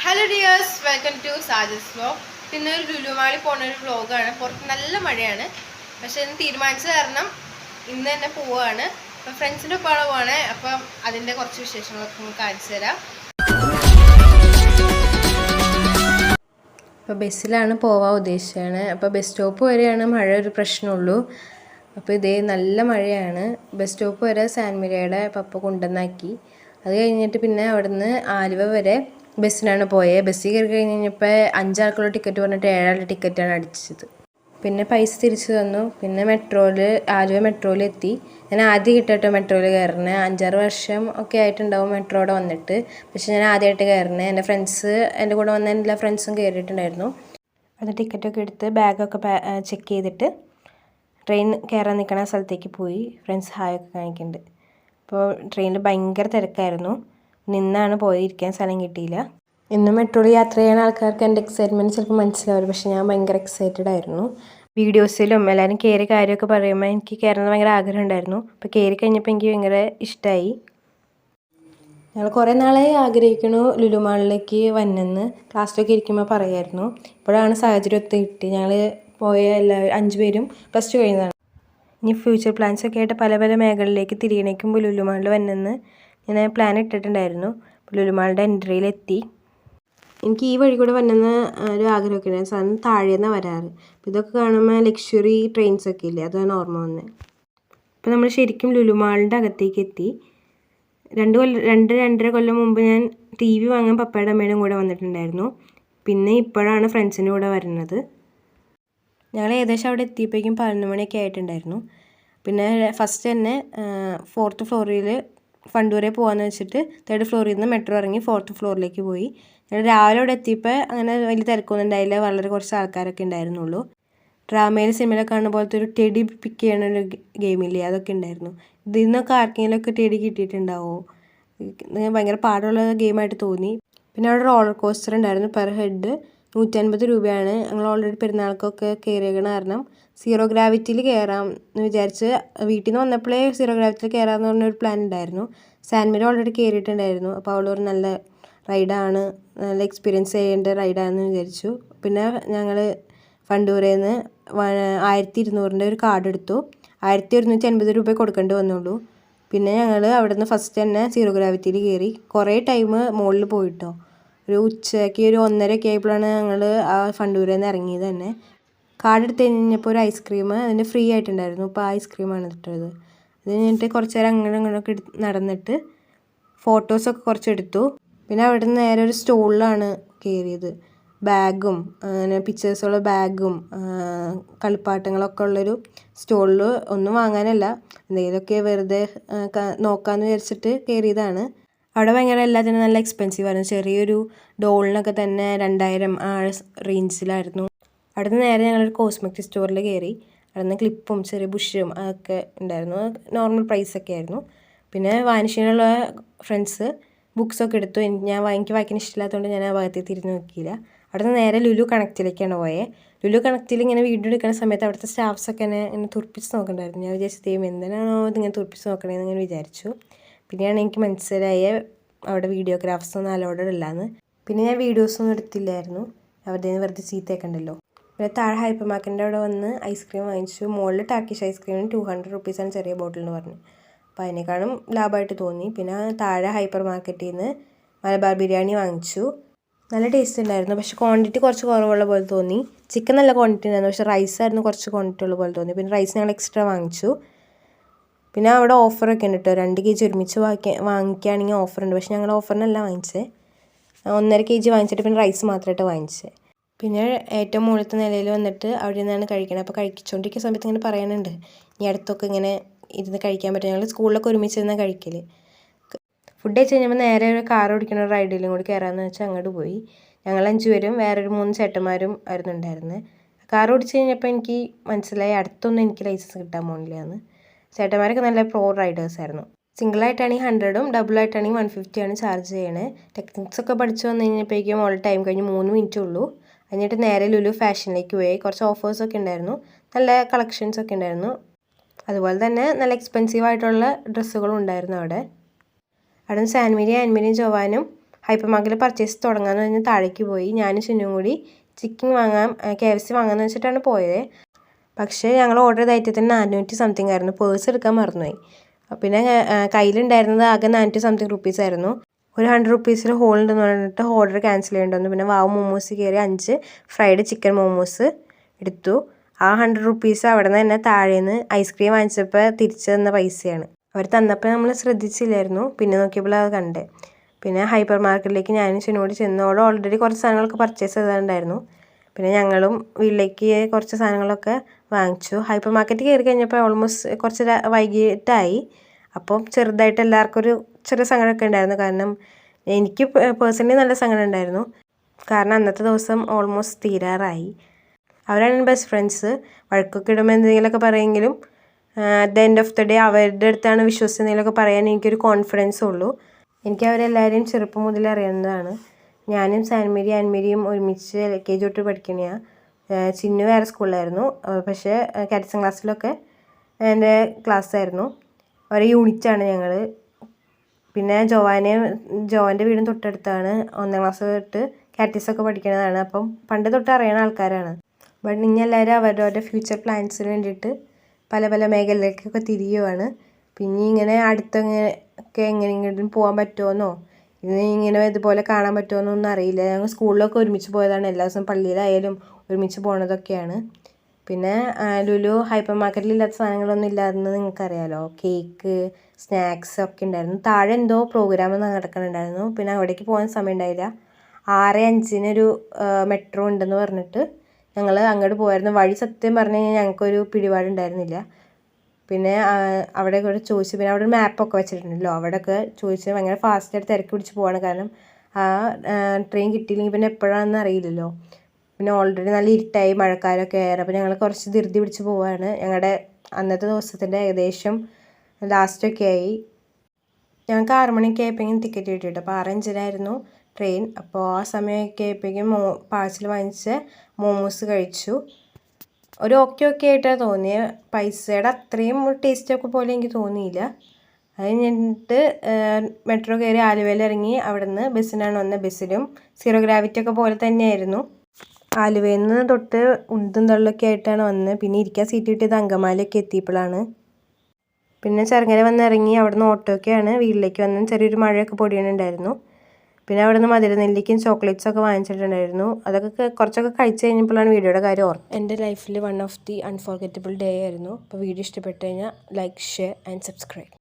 Hello dears, welcome to സാജസ് vlog. പിന്നെ ഒരു ലുലുമാളി പോകുന്ന ഒരു വ്ലോഗാണ്. പുറത്ത് നല്ല മഴയാണ്, പക്ഷെ ഇന്ന് തീരുമാനിച്ച കാരണം ഇന്ന് തന്നെ പോവുകയാണ്. അപ്പം ഫ്രണ്ട്സിൻ്റെ ഒപ്പമാണ് പോവാണ്. അപ്പം അതിൻ്റെ കുറച്ച് വിശേഷങ്ങളൊക്കെ നമുക്ക് കാണിച്ചു തരാം. അപ്പോൾ ബസ്സിലാണ് പോവാൻ ഉദ്ദേശിച്ചത്. അപ്പോൾ ബസ് സ്റ്റോപ്പ് വരെയാണ് മഴ ഒരു പ്രശ്നമുള്ളൂ. അപ്പോൾ ഇതേ നല്ല മഴയാണ്. ബസ് സ്റ്റോപ്പ് വരെ സാൻമിരയുടെ പപ്പ കൊണ്ടുവന്നാക്കി. അത് കഴിഞ്ഞിട്ട് പിന്നെ അവിടുന്ന് ആലുവ വരെ ബസ്സിനാണ് പോയത്. ബസ്സിൽ കയറി കഴിഞ്ഞപ്പോൾ 5 ആൾക്കുള്ള ടിക്കറ്റ് പറഞ്ഞിട്ട് 7 ആളുടെ ടിക്കറ്റാണ് അടിച്ചത്. പിന്നെ പൈസ തിരിച്ചു തന്നു. പിന്നെ ആലുവ മെട്രോയിൽ എത്തി. ഞാൻ ആദ്യം കിട്ടട്ടോ മെട്രോയിൽ കയറണേ. 5-6 വർഷം ഒക്കെ ആയിട്ടുണ്ടാവും മെട്രോയുടെ വന്നിട്ട്. പക്ഷെ ഞാൻ ആദ്യമായിട്ട് കയറണേ. എൻ്റെ ഫ്രണ്ട്സ്, എൻ്റെ കൂടെ വന്ന എല്ലാ ഫ്രണ്ട്സും കയറിയിട്ടുണ്ടായിരുന്നു. അത് ടിക്കറ്റൊക്കെ എടുത്ത് ബാഗൊക്കെ ചെക്ക് ചെയ്തിട്ട് ട്രെയിൻ കയറാൻ നിൽക്കുന്ന സ്ഥലത്തേക്ക് പോയി. ഫ്രണ്ട്സ് ഹായൊക്കെ കാണിക്കുന്നുണ്ട്. അപ്പോൾ ട്രെയിനിൽ ഭയങ്കര തിരക്കായിരുന്നു. നിന്നാണ് പോയിരിക്കാൻ സ്ഥലം കിട്ടിയില്ല. ഇന്ന് മെട്രോയിൽ യാത്ര ചെയ്യുന്ന ആൾക്കാർക്ക് എൻ്റെ എക്സൈറ്റ്മെൻറ്റ് ചിലപ്പോൾ മനസ്സിലാവില്ല. പക്ഷേ ഞാൻ ഭയങ്കര എക്സൈറ്റഡ് ആയിരുന്നു. വീഡിയോസിലും എല്ലാവരും കയറി കാര്യമൊക്കെ പറയുമ്പോൾ എനിക്ക് കയറണമെന്ന് ഭയങ്കര ആഗ്രഹം ഉണ്ടായിരുന്നു. അപ്പോൾ കയറി കഴിഞ്ഞപ്പോൾ എനിക്ക് ഭയങ്കര ഇഷ്ടമായി. ഞങ്ങൾ കുറേ നാളായി ആഗ്രഹിക്കണു ലുലുമാളിലേക്ക് വന്നെന്ന്. ക്ലാസ്സിലൊക്കെ ഇരിക്കുമ്പോൾ പറയായിരുന്നു. ഇപ്പോഴാണ് സാഹചര്യം ഒത്ത് കിട്ടി. ഞങ്ങൾ പോയ 5 പേരും +2 കഴിഞ്ഞതാണ്. ഇനി ഫ്യൂച്ചർ പ്ലാൻസൊക്കെ ആയിട്ട് പല പല മേഖലയിലേക്ക് തിരിയണേക്കുമ്പോൾ ലുലുമാളിൽ വന്നെന്ന് ഞാൻ പ്ലാൻ ഇട്ടിട്ടുണ്ടായിരുന്നു. ലുലുമാളുടെ എൻട്രിയിലെത്തി. എനിക്ക് ഈ വഴി കൂടെ വന്നെന്ന് ഒരു ആഗ്രഹമൊക്കെ ഉണ്ടായിരുന്നു. സാധനം താഴേന്നാണ് വരാറ്. ഇതൊക്കെ കാണുമ്പോൾ ലക്ഷറി ട്രെയിൻസൊക്കെ ഇല്ലേ, അതാണ് ഓർമ്മ വന്നത്. അപ്പോൾ നമ്മൾ ശരിക്കും ലുലുമാളിൻ്റെ അകത്തേക്ക് എത്തി. 2-2.5 കൊല്ലം മുമ്പ് ഞാൻ TV വാങ്ങാൻ പപ്പയുടെ അമ്മയുടെയും കൂടെ വന്നിട്ടുണ്ടായിരുന്നു. പിന്നെ ഇപ്പോഴാണ് ഫ്രണ്ട്സിൻ്റെ കൂടെ വരുന്നത്. ഞങ്ങൾ ഏകദേശം അവിടെ എത്തിയപ്പോഴേക്കും 11 മണിയൊക്കെ ആയിട്ടുണ്ടായിരുന്നു. പിന്നെ ഫസ്റ്റ് തന്നെ 4th ഫ്ലോറിൽ ഫണ്ടൂരെ പോകാമെന്ന് വെച്ചിട്ട് 3rd ഫ്ലോറിൽ നിന്ന് മെട്രോ ഇറങ്ങി 4th ഫ്ലോറിലേക്ക് പോയി. ഞങ്ങൾ രാവിലെ അവിടെ എത്തിയപ്പോൾ അങ്ങനെ വലിയ തിരക്കൊന്നും ഉണ്ടായില്ല. വളരെ കുറച്ച് ആൾക്കാരൊക്കെ ഉണ്ടായിരുന്നുള്ളൂ. ഡ്രാമയിൽ സിനിമയിലൊക്കെ കാണുന്ന പോലത്തെ ഒരു ടെഡി പിക്ക് ചെയ്യണ ഒരു ഗെയിമില്ലേ, അതൊക്കെ ഉണ്ടായിരുന്നു. ഇതിൽ നിന്നൊക്കെ ആർക്കെങ്കിലുമൊക്കെ ടെഡി കിട്ടിയിട്ടുണ്ടാവുമോ? ഭയങ്കര പാടുള്ള ഗെയിമായിട്ട് തോന്നി. പിന്നെ അവിടെ റോളർ കോസ്റ്റർ ഉണ്ടായിരുന്നു. പെർ ഹെഡ് 150 രൂപയാണ്. ഞങ്ങൾ ഓൾറെഡി പെരുന്നാൾക്കൊക്കെ കയറിയേക്കണ കാരണം സീറോ ഗ്രാവിറ്റിയിൽ കയറാം എന്ന് വിചാരിച്ച് വീട്ടിൽ നിന്ന് വന്നപ്പോഴേ സീറോ ഗ്രാവിറ്റിയിൽ കയറാമെന്ന് പറഞ്ഞൊരു പ്ലാൻ ഉണ്ടായിരുന്നു. സാൻമിര ഓൾറെഡി കയറിയിട്ടുണ്ടായിരുന്നു. അപ്പോൾ അവൾ ഒരു നല്ല റൈഡാണ്, നല്ല എക്സ്പീരിയൻസ് ചെയ്യേണ്ട റൈഡാണെന്ന് വിചാരിച്ചു. പിന്നെ ഞങ്ങൾ ഫണ്ടൂരയിൽ നിന്ന് 1200 ഒരു കാർഡ് എടുത്തു. 1150 രൂപ കൊടുക്കേണ്ടി വന്നുള്ളൂ. പിന്നെ ഞങ്ങൾ അവിടെ നിന്ന് ഫസ്റ്റ് തന്നെ സീറോ ഗ്രാവിറ്റിയിൽ കയറി. കുറേ ടൈം മുകളിൽ പോയിട്ടോ. ഒരു ഉച്ചയ്ക്ക് ഒരു 1:30 ആയപ്പോഴാണ് ഞങ്ങൾ ആ ഫണ്ടൂരിൽ നിന്ന് ഇറങ്ങിയത് തന്നെ. കാർഡ് എടുത്ത് കഴിഞ്ഞപ്പോൾ ഒരു ഐസ്ക്രീം അതിന് ഫ്രീ ആയിട്ടുണ്ടായിരുന്നു. അപ്പോൾ ആ ഐസ്ക്രീമാണ് ഇട്ടത്. അത് കഴിഞ്ഞിട്ട് കുറച്ച് നേരം അങ്ങോട്ടൊക്കെ നടന്നിട്ട് ഫോട്ടോസൊക്കെ കുറച്ചെടുത്തു. പിന്നെ അവിടെ നിന്ന് നേരെ ഒരു സ്റ്റോളിലാണ് കയറിയത്. ബാഗും അങ്ങനെ പിക്ചേഴ്സുള്ള ബാഗും കളിപ്പാട്ടങ്ങളൊക്കെ ഉള്ളൊരു സ്റ്റോളിൽ. ഒന്നും വാങ്ങാനല്ല, എന്തെങ്കിലുമൊക്കെ വെറുതെ നോക്കാമെന്ന് വിചാരിച്ചിട്ട് കയറിയതാണ്. അവിടെ ഭയങ്കര എല്ലാത്തിനും നല്ല എക്സ്പെൻസീവ് ആയിരുന്നു. ചെറിയൊരു ഡോളിനൊക്കെ തന്നെ 2000 ആ റേഞ്ചിലായിരുന്നു. അവിടെ നിന്ന് നേരെ ഞങ്ങളൊരു കോസ്മെറ്റിക് സ്റ്റോറിൽ കയറി. അവിടെ നിന്ന് ക്ലിപ്പും ചെറിയ ബുഷും അതൊക്കെ ഉണ്ടായിരുന്നു. നോർമൽ പ്രൈസൊക്കെ ആയിരുന്നു. പിന്നെ വാനിഷിനുള്ള ഫ്രണ്ട്സ് ബുക്സൊക്കെ എടുത്തു. എനിക്ക് വായിക്കാൻ ഇഷ്ടമില്ലാത്തതുകൊണ്ട് ഞാൻ ആ ഭാഗത്തേക്ക് തിരിഞ്ഞ് നോക്കിയില്ല. അവിടെ നിന്ന് നേരെ ലുലു കണക്റ്റിലേക്കാണ് പോയത്. ലുലു കണക്റ്റിൽ ഇങ്ങനെ വീഡിയോ എടുക്കുന്ന സമയത്ത് അവിടുത്തെ സ്റ്റാഫ്സൊക്കെ ഇങ്ങനെ തുറപ്പിച്ച് നോക്കണ്ടായിരുന്നു. ഞാൻ വിചാരിച്ചു ദൈവം എന്തിനാണോ ഇതിങ്ങനെ തുറപ്പിച്ച് നോക്കണേന്ന് ഇങ്ങനെ വിചാരിച്ചു. പിന്നെയാണ് എനിക്ക് മനസ്സിലായ അവിടെ വീഡിയോഗ്രാഫ്സൊന്നും അലൗഡഡ് അല്ലാന്ന്. പിന്നെ ഞാൻ വീഡിയോസൊന്നും എടുത്തില്ലായിരുന്നു, അവരുടെ വെറുതെ ചീത്തയൊക്കെയുണ്ടല്ലോ. പിന്നെ താഴെ ഹൈപ്പർ മാർക്കറ്റിൻ്റെ അവിടെ വന്ന് ഐസ്ക്രീം വാങ്ങിച്ചു. മുകളിൽ ടർക്കിഷ് ഐസ്ക്രീമിന് 200 റുപ്പീസാണ് ചെറിയ ബോട്ടിലെന്ന് പറഞ്ഞു. അപ്പോൾ അതിനേക്കാളും ലാഭമായിട്ട് തോന്നി. പിന്നെ താഴെ ഹൈപ്പർ മാർക്കറ്റിൽ നിന്ന് മലബാർ ബിരിയാണി വാങ്ങിച്ചു. നല്ല ടേസ്റ്റ് ഉണ്ടായിരുന്നു, പക്ഷേ ക്വാണ്ടിറ്റി കുറച്ച് കുറവുള്ള പോലെ തോന്നി. ചിക്കൻ നല്ല ക്വാണ്ടിറ്റി ഉണ്ടായിരുന്നു, പക്ഷേ റൈസായിരുന്നു കുറച്ച് ക്വാണ്ടിറ്റി ഉള്ള പോലെ തോന്നി. പിന്നെ റൈസ് ഞങ്ങൾ എക്സ്ട്രാ വാങ്ങിച്ചു. പിന്നെ അവിടെ ഓഫറൊക്കെ ഉണ്ട് കേട്ടോ. 2 kg ഒരുമിച്ച് വാങ്ങിക്കുകയാണെങ്കിൽ ഓഫറുണ്ട്. പക്ഷേ ഞങ്ങൾ ഓഫറിനല്ല വാങ്ങിച്ചത്. 1.5 kg വാങ്ങിച്ചിട്ട് പിന്നെ റൈസ് മാത്രമായിട്ട് വാങ്ങിച്ചത്. പിന്നെ ഏറ്റവും മുകളിലത്തെ നിലയിൽ വന്നിട്ട് അവിടെ നിന്നാണ് കഴിക്കണത്. അപ്പോൾ കഴിച്ചുകൊണ്ടിരിക്കുന്ന സമയത്ത് ഇങ്ങനെ പറയാനുണ്ട് ഇനി അടുത്തൊക്കെ ഇങ്ങനെ ഇരുന്ന് കഴിക്കാൻ പറ്റും. ഞങ്ങൾ സ്കൂളിലൊക്കെ ഒരുമിച്ചിരുന്നാൽ കഴിക്കൽ. ഫുഡ് കഴിച്ച് കഴിഞ്ഞപ്പോൾ നേരെ ഒരു കാർ ഓടിക്കുന്ന റൈഡിലും കൂടി കയറാമെന്ന് വെച്ചാൽ അങ്ങോട്ട് പോയി. ഞങ്ങൾ 5 പേരും വേറൊരു 3 ചേട്ടന്മാരും ആയിരുന്നു ഉണ്ടായിരുന്നത്. കാർ ഓടിച്ച് കഴിഞ്ഞപ്പോൾ എനിക്ക് മനസ്സിലായി അടുത്തൊന്നും എനിക്ക് ലൈസൻസ് കിട്ടാൻ പോകുന്നില്ല എന്ന്. ചേട്ടന്മാരൊക്കെ നല്ല പ്രോ റൈഡേഴ്സായിരുന്നു. സിംഗിളായിട്ടാണെങ്കിൽ 100ഉം ഡബിളായിട്ടാണെങ്കിൽ 150 ആണ് ചാർജ് ചെയ്യണത്. ടെക്നിക്സൊക്കെ പഠിച്ച് വന്നു കഴിഞ്ഞപ്പോഴേക്കും ഓൾ ടൈം കഴിഞ്ഞ് 3 മിനിറ്റേ ഉള്ളൂ. എന്നിട്ട് നേരെ ലുലു ഫാഷനിലേക്ക് പോയി. കുറച്ച് ഓഫേഴ്സൊക്കെ ഉണ്ടായിരുന്നു, നല്ല കളക്ഷൻസൊക്കെ ഉണ്ടായിരുന്നു. അതുപോലെ തന്നെ നല്ല എക്സ്പെൻസീവ് ആയിട്ടുള്ള ഡ്രസ്സുകളും ഉണ്ടായിരുന്നു അവിടെ. അവിടെ നിന്ന് സാൻമിരിയും ജോവാനും ഹൈപ്പർ മാർക്കറ്റിൽ പർച്ചേസ് തുടങ്ങാമെന്ന് പറഞ്ഞ് താഴേക്ക് പോയി. ഞാനും ചിന്നും കൂടി ചിക്കൻ വാങ്ങാൻ KFC വാങ്ങാമെന്ന് വെച്ചിട്ടാണ് പോയത്. പക്ഷേ ഞങ്ങൾ ഓർഡർ ചെയ്ത ഐറ്റത്തിന് 400 സംതിങ് ആയിരുന്നു. പേഴ്സ് എടുക്കാൻ മറന്നുപോയി. പിന്നെ കയ്യിലുണ്ടായിരുന്നത് ആകെ 400 സംതിങ് റുപ്പീസ് ആയിരുന്നു. ഒരു 100 റുപ്പീസിൽ ഹോൾ ഉണ്ടെന്ന് പറഞ്ഞിട്ട് ഓർഡർ ക്യാൻസൽ ചെയ്യേണ്ടി വന്നു. പിന്നെ വാവ് മോമോസ് കയറി 5 ഫ്രൈഡ് ചിക്കൻ മോമോസ് എടുത്തു. ആ 100 റുപ്പീസ് അവിടെ നിന്ന് തന്നെ താഴേന്ന് ഐസ്ക്രീം വാങ്ങിച്ചപ്പോൾ തിരിച്ചു തന്ന പൈസയാണ്. അവർ തന്നപ്പോൾ നമ്മൾ ശ്രദ്ധിച്ചില്ലായിരുന്നു. പിന്നെ നോക്കിയപ്പോൾ അത് കണ്ടേ. പിന്നെ ഹൈപ്പർ മാർക്കറ്റിലേക്ക് ഞാനും ചിന്നോട് ചെന്നോട് ഓൾറെഡി കുറച്ച് സാധനങ്ങളൊക്കെ പർച്ചേസ് ചെയ്തിട്ടുണ്ടായിരുന്നു. പിന്നെ ഞങ്ങളും വീട്ടിലേക്ക് കുറച്ച് സാധനങ്ങളൊക്കെ വാങ്ങിച്ചു. ഹൈപ്പർ മാർക്കറ്റ് കയറി കഴിഞ്ഞപ്പോൾ ഓൾമോസ്റ്റ് കുറച്ച് വൈകിട്ടായി. അപ്പം ചെറുതായിട്ട് എല്ലാവർക്കും ഒരു ചെറിയ സങ്കടമൊക്കെ ഉണ്ടായിരുന്നു. കാരണം എനിക്ക് പേഴ്സണലി നല്ല സങ്കടം ഉണ്ടായിരുന്നു. കാരണം അന്നത്തെ ദിവസം ഓൾമോസ്റ്റ് തീരാറായി. അവരാണ് എൻ്റെ ബെസ്റ്റ് ഫ്രണ്ട്സ്. വഴക്കൊക്കെ ഇടുമ്പോൾ എന്തെങ്കിലുമൊക്കെ പറയുമെങ്കിലും at the end of the day അവരുടെ അടുത്താണ് വിശ്വസിച്ചെന്തെങ്കിലുമൊക്കെ പറയാൻ എനിക്കൊരു കോൺഫിഡൻസ് ഉള്ളൂ. എനിക്ക് അവരെല്ലാവരെയും ചെറുപ്പം മുതലേ അറിയുന്നതാണ്. ഞാനും ആൻമേരിയും ഒരുമിച്ച് LKG തൊട്ട് പഠിക്കണയാണ്. ചിന്നു വേറെ സ്കൂളിലായിരുന്നു. പക്ഷേ കാറ്റിസം ക്ലാസ്സിലൊക്കെ എൻ്റെ ക്ലാസ്സായിരുന്നു. ഒരു യൂണിറ്റാണ് ഞങ്ങൾ. പിന്നെ ജോൻ്റെ വീടും തൊട്ടടുത്താണ്. 1ാം ക്ലാസ് തൊട്ട് കാറ്റിസൊക്കെ പഠിക്കുന്നതാണ്. അപ്പം പണ്ട് തൊട്ട് അറിയുന്ന ആൾക്കാരാണ്. ബട്ട് ഇനി എല്ലാവരും അവരവരുടെ ഫ്യൂച്ചർ പ്ലാൻസിന് വേണ്ടിയിട്ട് പല പല മേഖലയിലേക്കൊക്കെ തിരിയുവാണ്. പിന്നെ ഇങ്ങനെ അടുത്തൊക്കെ എങ്ങനെയെങ്കിലും പോകാൻ പറ്റുമെന്നോ ഇങ്ങനെ ഇതുപോലെ കാണാൻ പറ്റുമെന്നോ ഒന്നും അറിയില്ല. ഞങ്ങൾ സ്കൂളിലൊക്കെ ഒരുമിച്ച് പോയതാണ്. എല്ലാ ദിവസവും പള്ളിയിലായാലും ഒരുമിച്ച് പോണതൊക്കെയാണ്. പിന്നെ ലുലു ഹൈപ്പർ മാർക്കറ്റിൽ ഇല്ലാത്ത സാധനങ്ങളൊന്നും ഇല്ലാതെന്ന് നിങ്ങൾക്കറിയാലോ. കേക്ക്, സ്നാക്സ് ഒക്കെ ഉണ്ടായിരുന്നു. താഴെ എന്തോ പ്രോഗ്രാം നടക്കുന്നുണ്ടായിരുന്നു. പിന്നെ അവിടേക്ക് പോകാൻ സമയം ഉണ്ടായില്ല. 6:05 മെട്രോ ഉണ്ടെന്ന് പറഞ്ഞിട്ട് ഞങ്ങൾ അങ്ങോട്ട് പോയായിരുന്നു. വഴി സത്യം പറഞ്ഞു കഴിഞ്ഞാൽ ഞങ്ങൾക്കൊരു പിടിപാടുണ്ടായിരുന്നില്ല. പിന്നെ അവിടെ കൂടെ ചോദിച്ചു. പിന്നെ അവിടെ ഒരു മാപ്പൊക്കെ വെച്ചിട്ടുണ്ടല്ലോ. അവിടെയൊക്കെ ചോദിച്ച് ഭയങ്കര ഫാസ്റ്റായിട്ട് തിരക്ക് പിടിച്ച് പോവാണ്. കാരണം ആ ട്രെയിൻ കിട്ടിയില്ലെങ്കിൽ പിന്നെ എപ്പോഴാണെന്ന് അറിയില്ലല്ലോ. പിന്നെ ഓൾറെഡി നല്ല ഇരുട്ടായി, മഴക്കാലമൊക്കെ ആയിരുന്നു. അപ്പോൾ ഞങ്ങൾ കുറച്ച് ധൃതി പിടിച്ച് പോവാണ്. ഞങ്ങളുടെ അന്നത്തെ ദിവസത്തിൻ്റെ ഏകദേശം ലാസ്റ്റൊക്കെ ആയി. ഞങ്ങൾക്ക് 6 മണിയൊക്കെ ആയപ്പോഴേക്കും ടിക്കറ്റ് കിട്ടിയിട്ട്. അപ്പോൾ 6:05 ട്രെയിൻ. അപ്പോൾ ആ സമയമൊക്കെ ആയപ്പോഴേക്കും പാഴ്സൽ വാങ്ങിച്ച് മോമോസ് കഴിച്ചു. ഒരു ഓക്കെ ആയിട്ടാണ് തോന്നിയത്. പൈസയുടെ അത്രയും ടേസ്റ്റൊക്കെ പോലെ എനിക്ക് തോന്നിയില്ല. അത് കഴിഞ്ഞിട്ട് മെട്രോ കയറി ആലുവയിൽ ഇറങ്ങി. അവിടെ നിന്ന് ബസ്സിനാണ് വന്നത്. ബസ്സിലും സീറോ ഗ്രാവിറ്റി ഒക്കെ പോലെ തന്നെയായിരുന്നു. ആലുവയിൽ നിന്ന് തൊട്ട് ഉന്തും തള്ളൊക്കെ ആയിട്ടാണ് വന്നത്. പിന്നെ ഇരിക്കാൻ സീറ്റ് കിട്ടിയത് അങ്കമാലിയൊക്കെ എത്തിയപ്പോഴാണ്. പിന്നെ ചെറുങ്ങനെ വന്നിറങ്ങി. അവിടെ നിന്ന് ഓട്ടോയൊക്കെയാണ് വീട്ടിലേക്ക് വന്നത്. ചെറിയൊരു മഴയൊക്കെ പൊടിയുന്നുണ്ടായിരുന്നു. പിന്നെ അവിടെ നിന്ന് മധുരനെല്ലിക്കും ചോക്ലേറ്റ്സൊക്കെ വാങ്ങിച്ചിട്ടുണ്ടായിരുന്നു. അതൊക്കെ കുറച്ചൊക്കെ കഴിച്ച് കഴിഞ്ഞപ്പോഴാണ് വീഡിയോയുടെ കാര്യം ഓർത്തത്. എൻ്റെ ലൈഫിൽ one of the unforgettable day ആയിരുന്നു. അപ്പോൾ വീഡിയോ ഇഷ്ടപ്പെട്ട് കഴിഞ്ഞാൽ ലൈക്ക്, ഷെയർ ആൻഡ് സബ്സ്ക്രൈബ്.